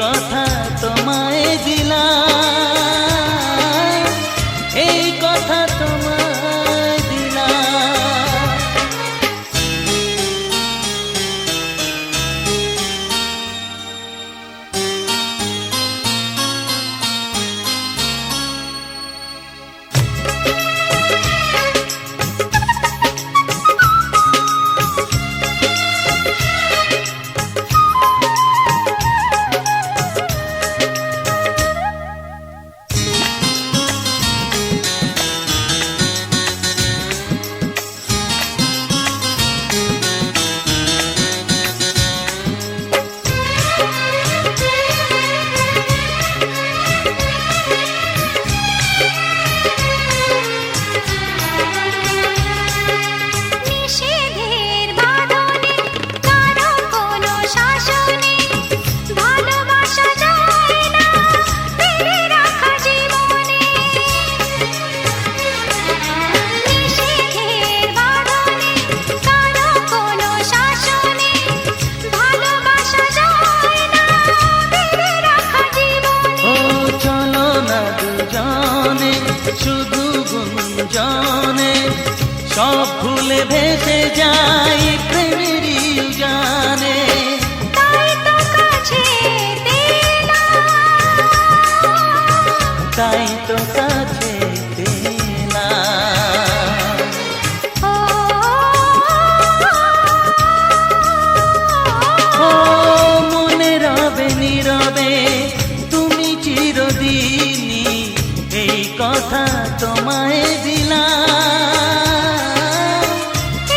কথা তোমায় দিলাম, এই কথা তোমায় দিলাম। শুধু গুঞ্জনে সব ভুলে ভেসে যাই প্রেমেরই উজানে। তাই তো কাছে তাই তো কাছে ও মনে রবে নীরবে তুমি চিরদিনই, এই কথা তোমায় দিলাম,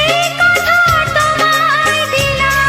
এই কথা তোমায় দিলাম।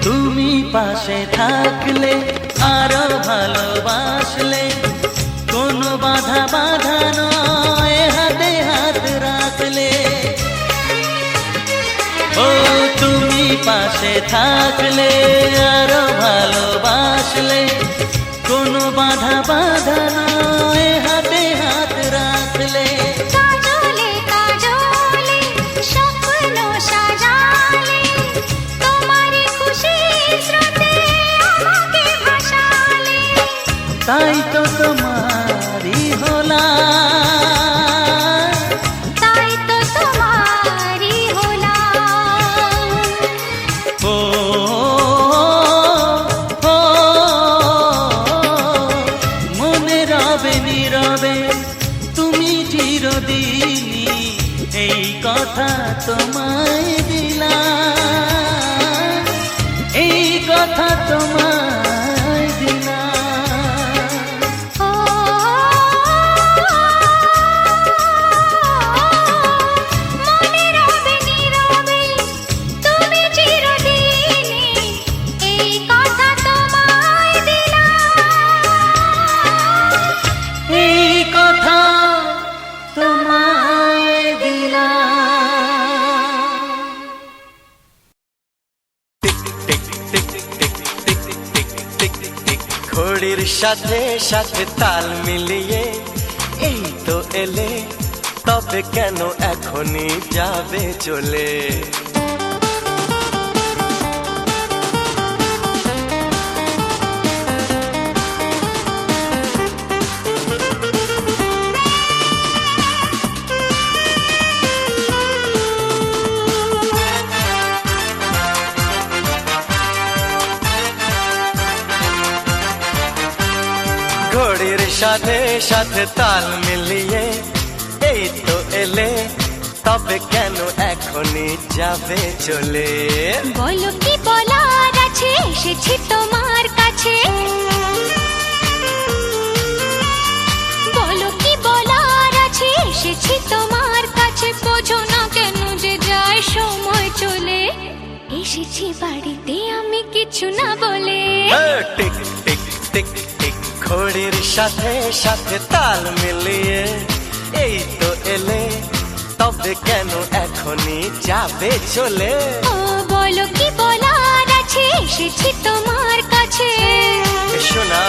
তুমি পাশে থাকলে আরো ভালোবাসলে, কোনো বাধা বাধা নয় হাতে হাত রাখলে। ও তুমি পাশে থাকলে আরো ভালোবাসলে, কোনো বাধা বাধা নয় হাতে হাত রাখলে। কাজলে কাজলে স্বপ্ন সাজালে, তোমারই খুশির স্রোতে আমাকে ভাসালে। তাই তো তোমারই হলাম, তাই তো তোমারই হলাম। ও মনে রবে নীরবে তুমি চিরদিনই, এই কথা তোমায় দিলাম, এই কথা তোমায় দিলাম। ও মনে রবে নীরবে তুমি চিরদিনই, এই কথা তোমায় দিলাম, এই কথা তোমায় দিলাম। ঘড়ির সাথে সাথে তাল মিলিয়ে এই তো এলে, তবে কেন এখনই যাবে চলে? ঘড়ির সাথে সাথে তাল মিলিয়ে এই তো এলে, তবে কেন এখনই যাবে চলে? বলো কি বলার আছে, এসেছি তোমার কাছে। বলো কি বলার আছে, এসেছি বাড়িতে আমি কিছু না বলে। টিক টিক টিক টিক ঘড়ির সাথে সাথে তাল মিলিয়ে এই তো এলে, তবে কেন এখনই যাবে চলে? ও বলো কি বলার আছে, এসেছি তোমার কাছে। শোনা,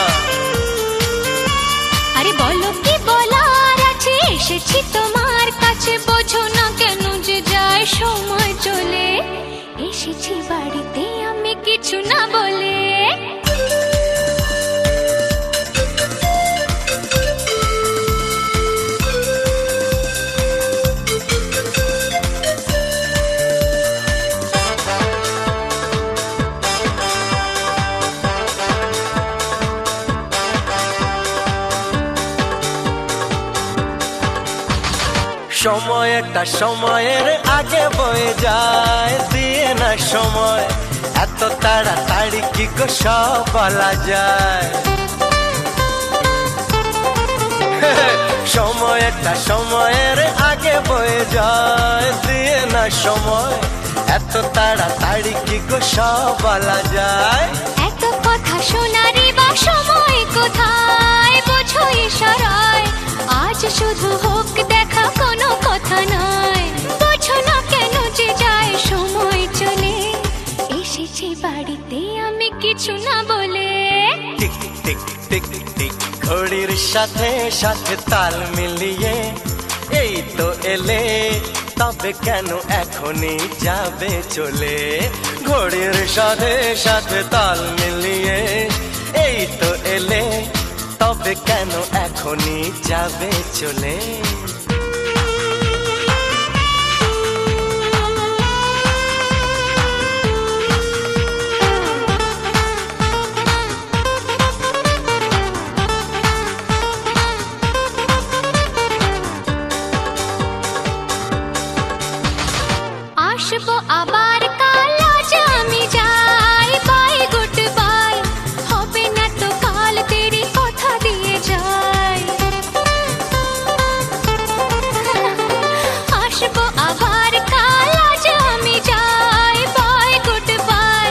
আরে বলো কি বলার আছে, এসেছি তোমার কাছে। বোঝো না কেন যে যায় সময় চলে, এসেছি বাড়িতে আমি কিছু না বলে। সময়টা সময়ের আগে বয়ে যায়, দিয়ে না সময় এত তাড়াতাড়ি কি গো সব বলা যায়। সময়টা সময়ের আগে বয়ে যায়, দিয়ে না সময় এত তাড়াতাড়ি কি গো সব বলা যায়। এত কথা শোনারই বা সময় কোথায়, বোঝো ইশারায় আজ শুধু হোক দেখা, কোনো কথা নয়। বোঝো না কেন যে যায় সময় চলে, এসেছি বাড়িতে আমি কিছু না বলে। টিক টিক টিক টিক ঘড়ির সাথে সাথে তাল মিলিয়ে এই তো এলে, তবে কেন এখনই যাবে চলে? ঘড়ির সাথে সাথে তাল মিলিয়ে এই তো এলে, তবে কেন এখনই যাবে চলে? আসবো আবার কাল, আজ আমি যাই। বাই গুড বাই, হবে না তো কাল, তেরি কথা দিয়ে যাই। আসবো আবার কাল, আজ আমি যাই। বাই গুড বাই,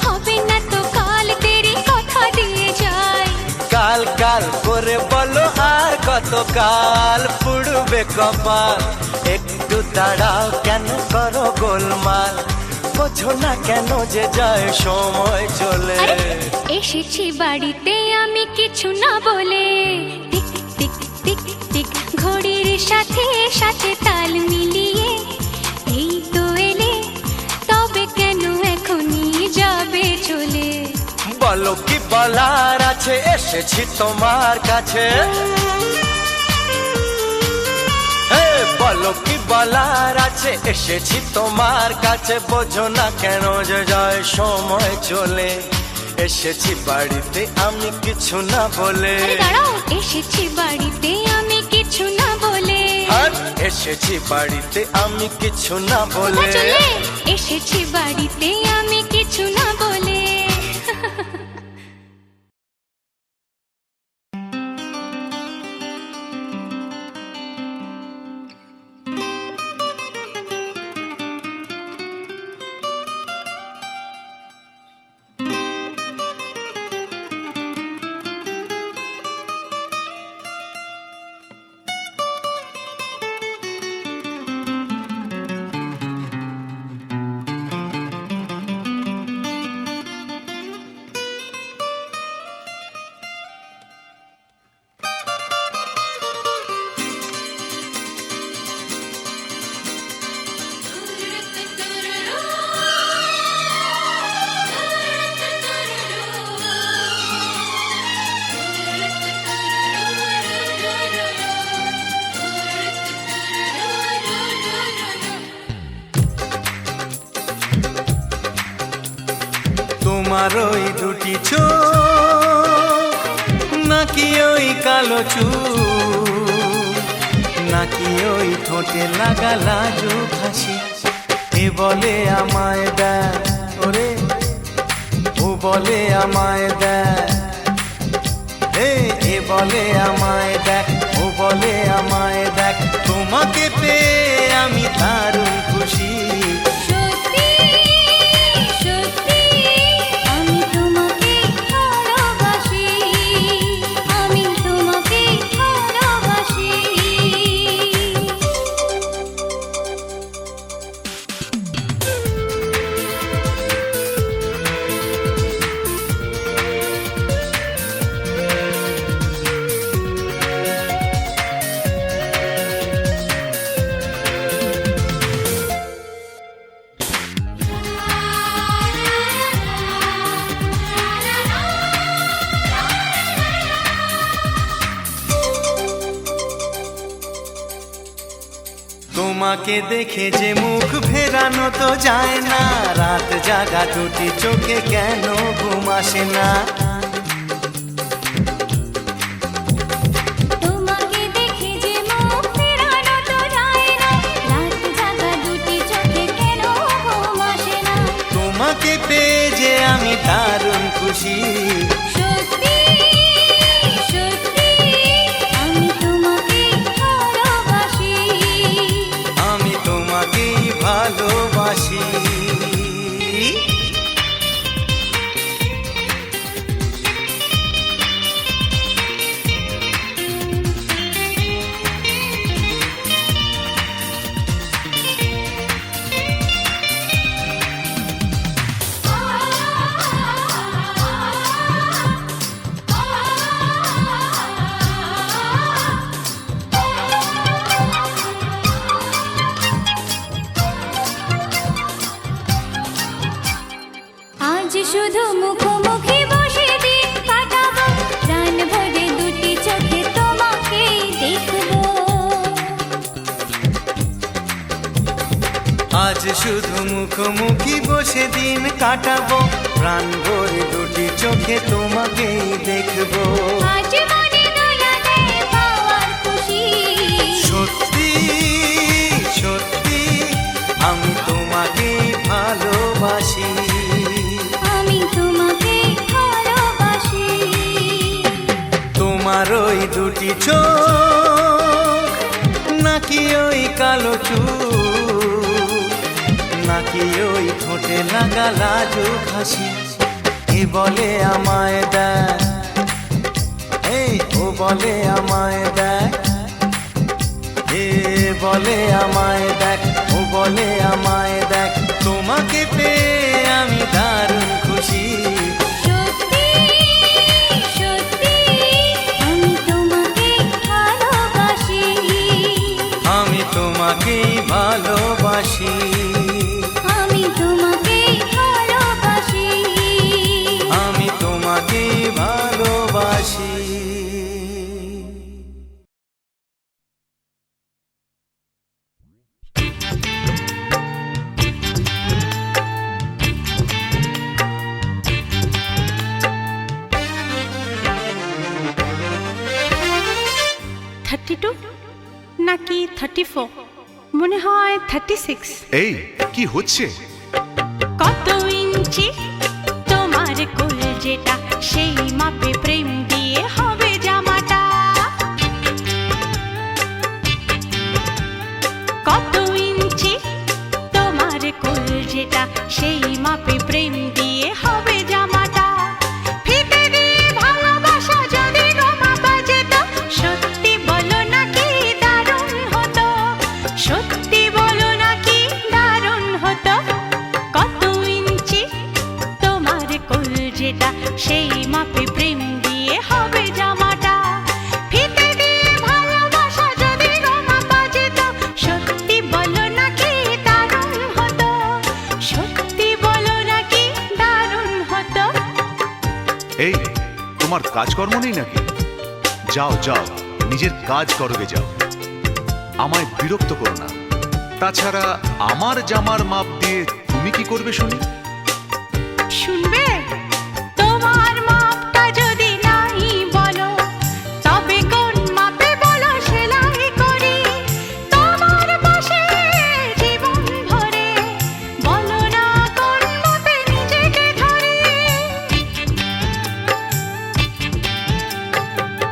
হবে না তো কাল, তেরি কথা দিয়ে যাই। কাল কাল করে বলো আর কত কাল পুড়বে কপাল, একটু দাঁড়াও কেন করো গোলমাল? বোঝো না কেন যে যায় সময় চলে? আরে, এসেছি বাড়িতে আমি কিছু না বলে। টিক টিক টিক টিক ঘড়ির সাথে সাথে তাল মিলিয়ে এই তো এলে, তবে কেন এখনই যাবে চলে? বলো কি বলার আছে, এসেছি তোমার কাছে। বলো কি বলার আছে, এসেছি তোমার কাছে। বোঝো না কেন যে যায় সময় চলে, এসেছি বাড়িতে আমি কিছু না বলে। আরে দাঁড়াও, এসেছি বাড়িতে আমি কিছু না বলে। এসেছি বাড়িতে আমি কিছু না বলে। কোথায় চলে? এসেছি বাড়িতে আমি কিছু না বলে। তোমার ওই দুটি চোখ, নাকি ওই কালো চুল, নাকি ওই ঠোঁটে লাগা লাজুক হাসি, এ বলে আমায় দেয় ওরে, ও বলে আমায় দেয়, এ বলে আমায় দেখ, ও বলে আমায় দেখ, তোমাকে পেয়ে আমি দারুণ খুশি। সত্যি তোমাকে দেখে যে মুখ ফেরানো তো যায় না, রাত জাগা দুটি চোখে কেন ঘুম আসে না। তোমাকে দেখে যে মুখ ফেরানো তো যায় না, রাত জাগা দুটি চোখে কেন ঘুম আসে না। তোমাকে পেয়ে যে আমি দারুণ খুশি, সত্যি সত্যি আমি তোমাকে ভালোবাসি, আমি তোমাকেই ভালোবাসি। আজ শুধু মুখোমুখি বসে দিন কাটাবো, প্রাণ ভরে দুটি চোখে তোমাকেই দেখবো। আজ শুধু মুখোমুখি বসে দিন কাটাবো, প্রাণ ভরে দুটি চোখে তোমাকেই দেখবো। আজ মনে দোলা দেয় পাওয়ার খুশি, সত্যি সত্যি আমি তোমাকেই ভালোবাসি, আমি তোমাকে ভালোবাসি। তোমার ওই দুটি চোখ নাকি ওই কালো চুল, নাকি ওই ঠোঁটে লাগা লাজুক হাসি, এ বলে আমায় দেখ, এই ও বলে আমায় দেখ, এ বলে আমায় দেখ, ও বলে আমায় দেখ, তোমাকে পেয়ে আমি দারুণ খুশি। সত্যি সত্যি আমি তোমাকে ভালোবাসি, আমি তোমাকেই ভালোবাসি, আমি তোমাকে ভালোবাসি, আমি তোমাকেই ভালোবাসি। নাকি 34, মনে হয় 36। এই কি হচ্ছে? কত ইঞ্চি তোমার কোল যেটা, সেই মাপে প্রেম দিয়ে হবে জামাটা। কত ইঞ্চি তোমার কোল যেটা, সেই মাপে প্রেম দিয়ে হবে জামাটা। ফিতে দিয়ে ভালোবাসা যদি গোমাপা যেত, সত্যি বলো নাকি দারুণ হতো, সত্যি বলো নাকি দারুণ হতো। কত ইঞ্চি তোমার কোল যেটা, সেই মাপে প্রেম দিয়ে হবে জামাটা। ফিতে দিয়ে ভালোবাসা যদি গোমাপা যেত, সত্যি বলো নাকি দারুণ হতো, সত্যি বলো নাকি দারুণ হতো। এই তোমার কাজকর্ম নেই নাকি? যাও যাও, নিজের কাজ করোগে যাও, আমায় বিরক্ত করো না। তাছাড়া আমার জামার মাপ দিয়ে তুমি কি করবে শুনি? শুনবে? তোমার মাপটা যদি নাই বলো, তবে কোন মাপে বলো সেলাই করি তোমার পাশে জীবন ভরে। বলো না কোন মাপে নিজেকে ধরি।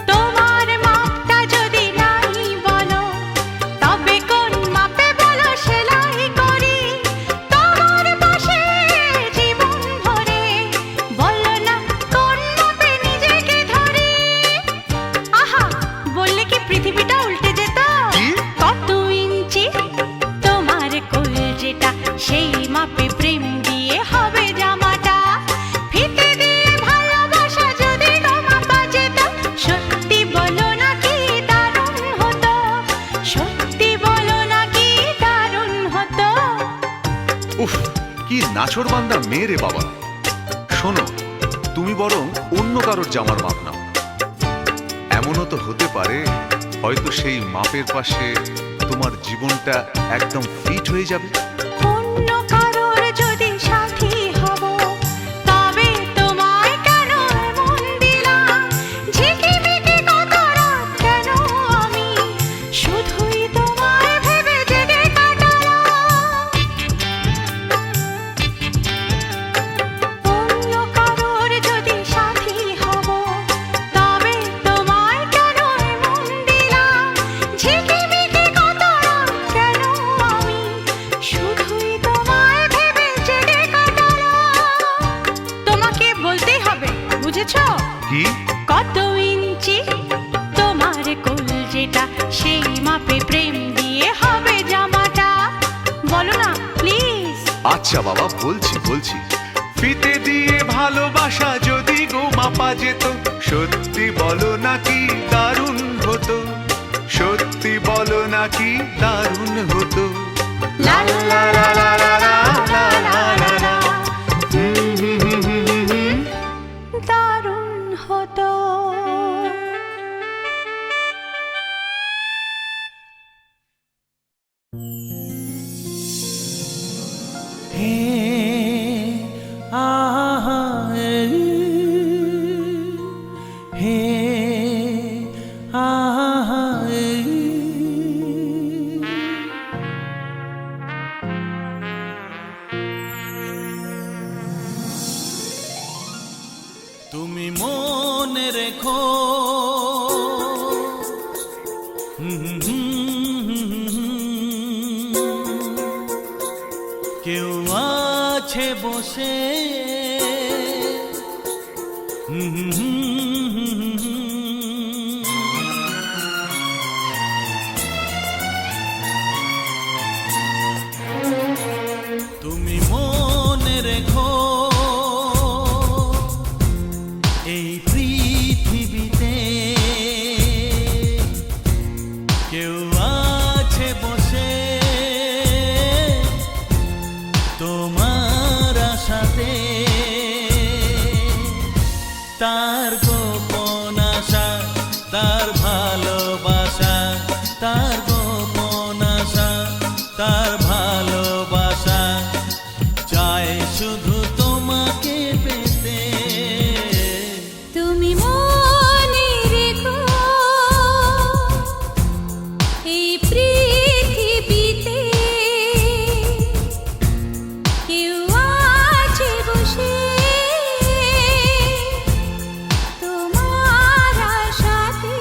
তোমার মাপটা যদি নাই বলো, তবে কোন মাপে বলো সেলাই করি তোমার পাশে জীবন ভরে। বলো না কোন মাপে নিজেকে ধরি। আহা, বললে কি পৃথিবীটা উল্টে যেত? কি? কত ইঞ্চি তোমার কোল যেটা, সেই মাপে প্রেম দিয়ে হবে জামাটা। ফিতে দিয়ে ভালোবাসা যদি গোমাপা যেত, সত্যি বলো নাকি দারুণ হতো, সত্যি বলো নাকি দারুণ হতো। উফ, কি নাছোড়বান্দা মেয়ে রে বাবা। শোনো, তুমি বরং অন্য কারোর জামার মাপ নাও। এমনও তো হতে পারে হয়তো সেই মাপের পাশে তোমার তোমার জীবনটা একদম ফিট হয়ে যাবে। অন্য কারোর যদি সাথী হব তবে তোমায় কেন মন দিলাম, ঝিকিমিকি কত রাত কেন আমি শুধুই তোমায় ভেবে জেগে কাটালাম। অন্য কারোর যদি সাথী হব তবে তোমায় কেন মন দিলাম, ঝিকিমিকি কত রাত কেন আমি শুধুই তোমায় ভেবে জেগে কাটালাম। তোমাকে বলতেই হবে, বুঝেছো? কি? কত ইঞ্চি তোমার কলজেটা, সেই মাপে প্রেম দিয়ে হবে জামাটা। বলো না প্লিজ। আচ্ছা বাবা, বলছি বলছি। ফিতে দিয়ে ভালোবাসা যদি গো মাপা যেত, সত্যি বলো নাকি দারুণ হতো, সত্যি বলো নাকি দারুণ হতো। লা লা লা লা লা লা লা লা লা লা। দারুণ হতো। হে আহা হে আহা তুমি মনে রেখো কেউ আছে বসে তুমি মনে রেখো এই পৃথিবীতে কেউ আছে বসে তোমার আশাতে, তার গোপন আশা, তার ভালোবাসা, তার গোপন আশা, তার ভালোবাসা চায় শুধু তোমাকে পেতে। তুমি মনে রেখো এই পৃথিবীতে কেউ আছে বসে তোমার আশাতে।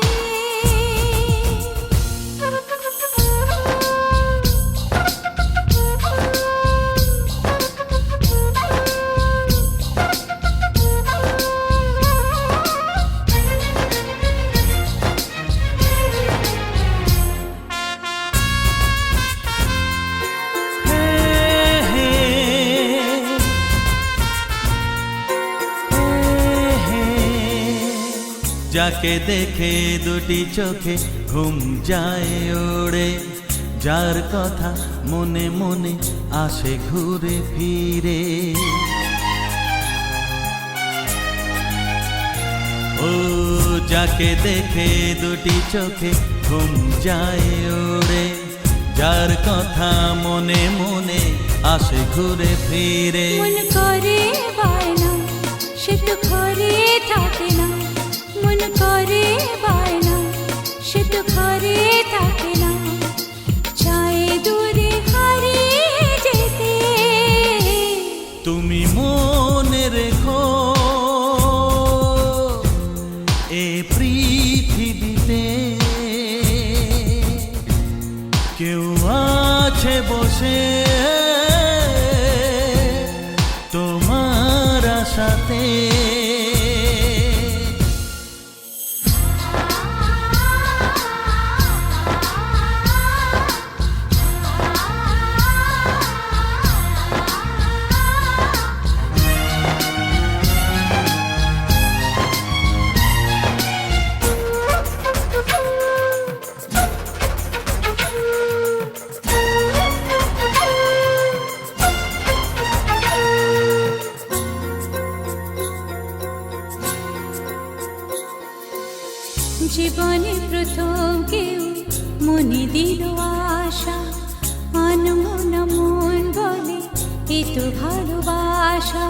যাকে দেখে দুটি চোখে ঘুম যায় ওড়ে, যার কথা মনে মনে আসে ঘুরে ফিরে, ও যাকে দেখে দুটি চোখে ঘুম যায় ওড়ে, যার কথা মনে মনে আসে ঘুরে ফিরে। মন করে বায়না সে তো ঘরে থাকে না, মন করে বায়না সে তো ঘরে থাকে না, চায় দূরে হারিয়ে যেতে। তুমি মনে রেখো এ পৃথিবীতে কেউ আছে বসে তোমার আশাতে। জীবনে প্রথম কেউ মনে দিল এ তো ভালোবাসা।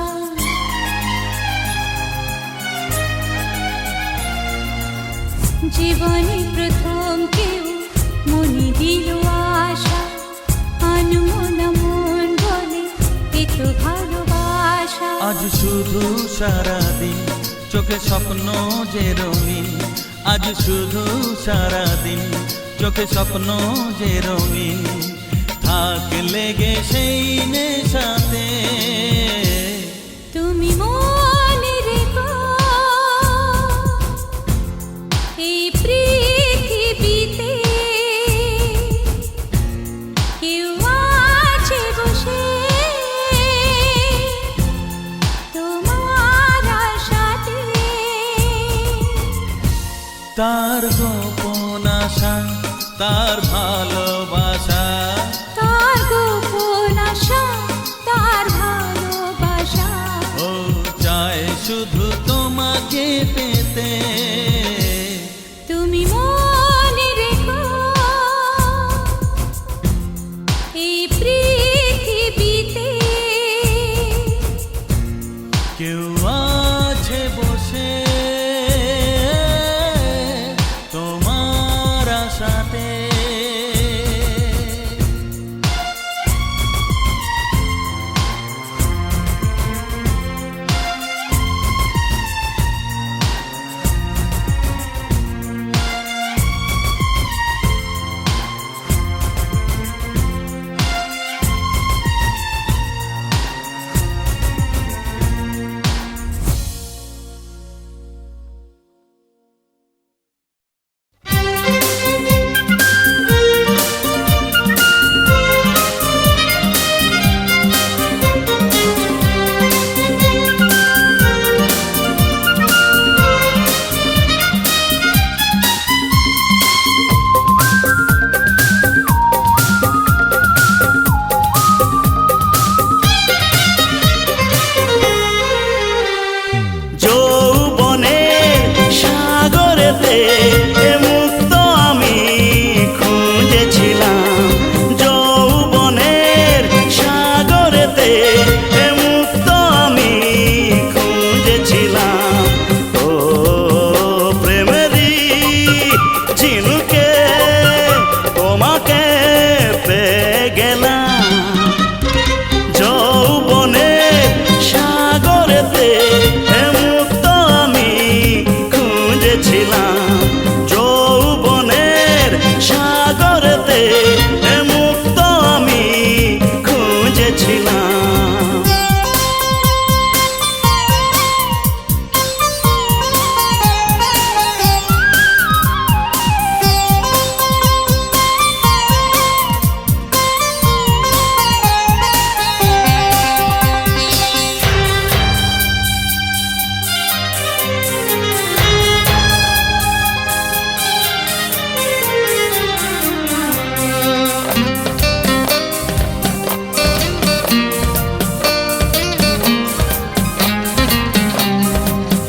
জীবনে প্রথম কেউ মনে দিল আশা, আনমনা মন বলে এ তো ভালোবাসা। আজ শুধু সারাদিন চোখে স্বপ্ন যে রঙিন, আজ শুধু সারাদিন চোখে স্বপ্ন যে রঙিন, থাক লেগে সেই নেশাতে। তুমি মনে রেখো এই পৃথিবীতে কেউ আছে বসে তোমার আশাতে। তার গোপন আশা, তার ভালোবাসা, তার গোপন আশা, তার ভালোবাসা। ও চায় শুধু তোমাকে পেতে। তুমি মনে রেখো এই পৃথিবীতে কেউ আছে বসে তোমার আশাতে।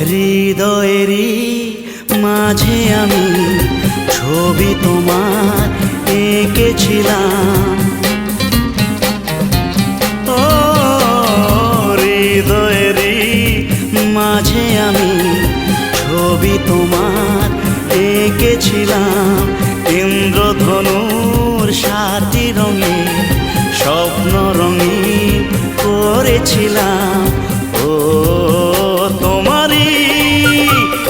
হৃদয়েরই মাঝে আমি ছবি তোমার এঁকেছিলাম। ও হৃদয়েরই মাঝে আমি ছবি তোমার এঁকেছিলাম। ইন্দ্রধনুর 7টি রঙে স্বপ্ন রঙিন করেছিলাম। ও তোমারই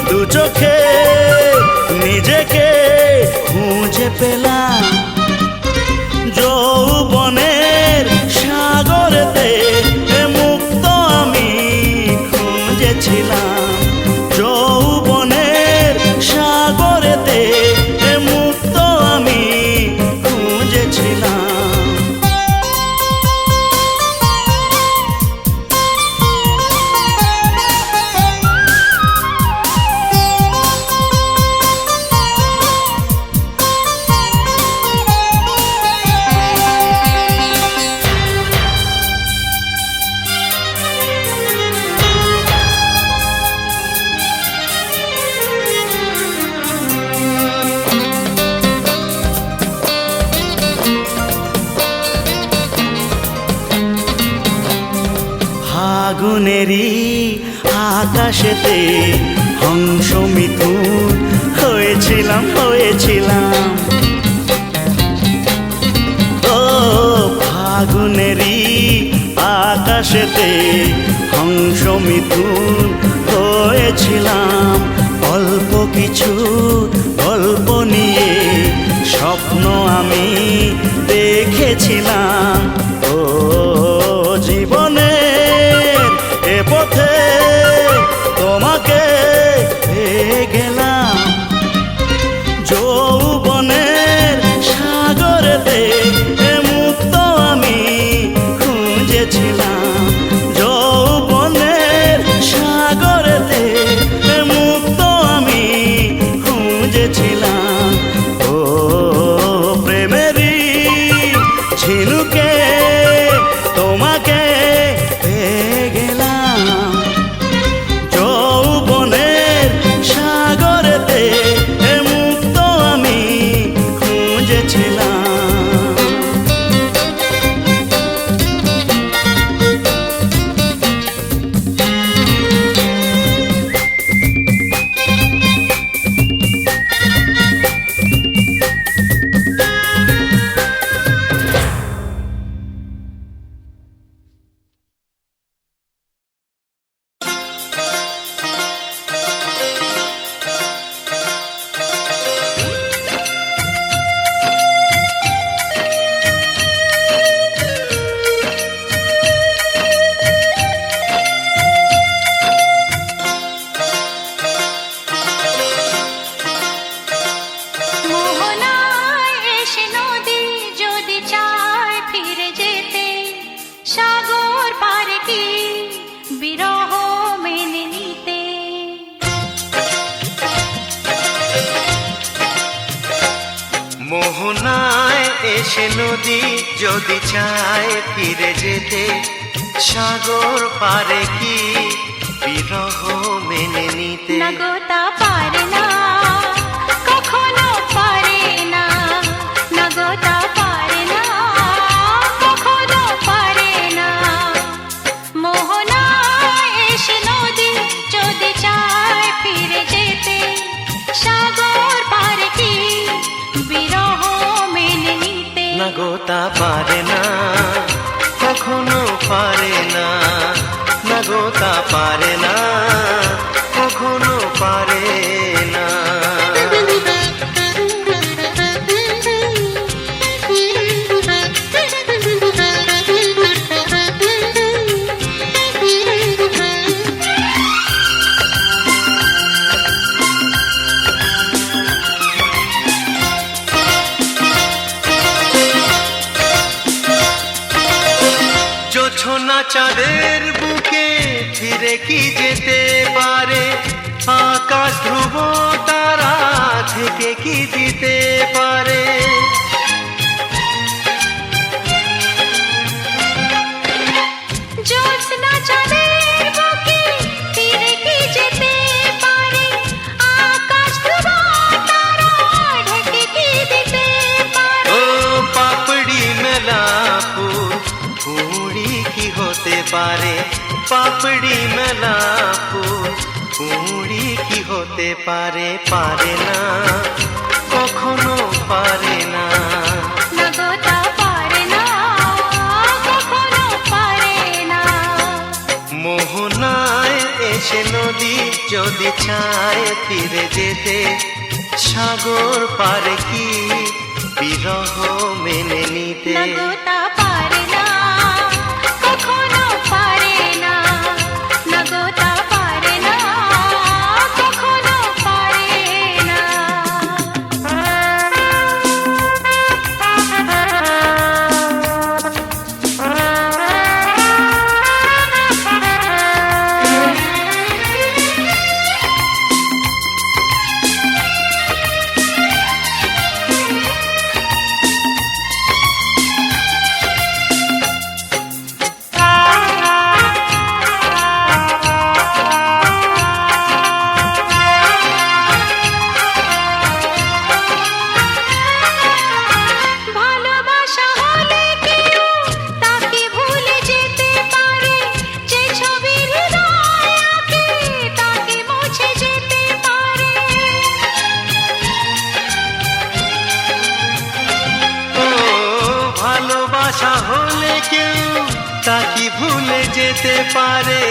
দু চোখে নিজেকে খুঁজে পেলাম। যৌবনের সাগরেতে মুক্ত আমি খুঁজেছিলাম। যৌবনের সাগরেতে মুক্ত আমি খুঁজেছিলাম। ফাগুনেরই আকাশেতে হংস মিথুন হয়েছিলাম হয়েছিলাম। ও ফাগুনেরই আকাশেতে হংস মিথুন হয়েছিলাম। অল্প কিছু গল্প নিয়ে স্বপ্ন আমি দেখেছিলাম। ও জীবনের এ পথে তোমাকে পেয়ে গেলাম। যৌবনের সাগরেতে এ মুক্ত আমি খুঁজেছিলাম। যৌবনের সাগরেতে এ মুক্ত আমি খুঁজেছিলাম। ও প্রেমেরই ঝিনুকে তোমাকে পেয়ে গেলাম। যৌবনের সাগরেতে এ মুক্ত আমি খুঁজেছিলাম। মোহনায় এসে নদী যদি চায় ফিরে যেতে, সাগর পারে কি বিরহ মেনে নিতে। মোহনায় এসে নদী যদি চায় ফিরে যেতে, সাগর পারে কি বিরহ মেনে নিতে। না গো তা পারে না, কখনো পারে না। না গো তা পারে না, কখনো পারে না। মোহনায় এসে নদী যদি চায় ফিরে যেতে, সাগর পারে কি বিরহ মেনে নিতে। না গো তা পারে না, কখনো পারে না। না গো তা পারে না, কখনো পারে না। জোছনা চাঁদের বুকে ফিরে কি যেতে পারে, আকাশ ধ্রুব তারা থেকে কি দিতে পারে। জ্যোৎস্না চাঁদের বুকে ফিরে কি যেতে পারে, আকাশ ধ্রুব তারা ঢেকে কি দিতে পারে। ও পাপড়ি মেলা ফুল কুঁড়ি কি হতে পারে। পাপড়ি মেলা ফুল কুঁড়ি কি হতে পারে। পারে না, কখনো পারে না। না গো তা পারে না, কখনো পারে না। মোহনায় এসে নদী যদি চায় ফিরে যেতে, সাগর পারে কি বিরহ মেনে নিতে। না গো তা পারে না, কখনো পারে না। না গো তা পারে না, কখনো পারে না। ভালোবাসা হলে কেউ তা কি ভুলে যেতে পারে,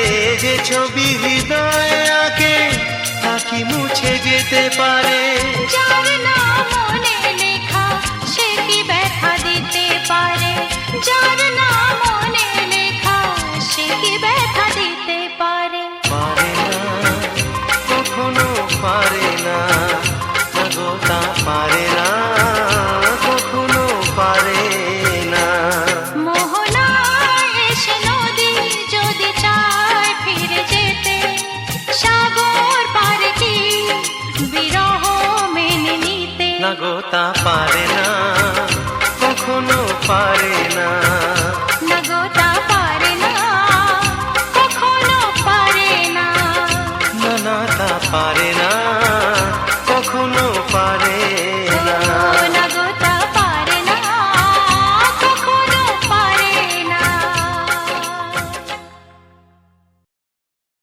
যে ছবি হৃদয়ে আঁকে তা কি মুছে যেতে পারে। যার নাম মনে লেখা সে কি ব্যথা দিতে পারে, যার নাম মনে লেখা সে কি ব্যথা দিতে পারে। পারে না কখনো পারে না, না গো তা পারে না কখনো পারে না। মোহনায় এসে নদী যদি চায় ফিরে যেতে, সাগর পারে কি বিরহ মেনে নিতে। না গো তা পারে না কখনো পারে না, না গো তা পারে না কখনো পারে না। না না তা পারে না কখনো পারে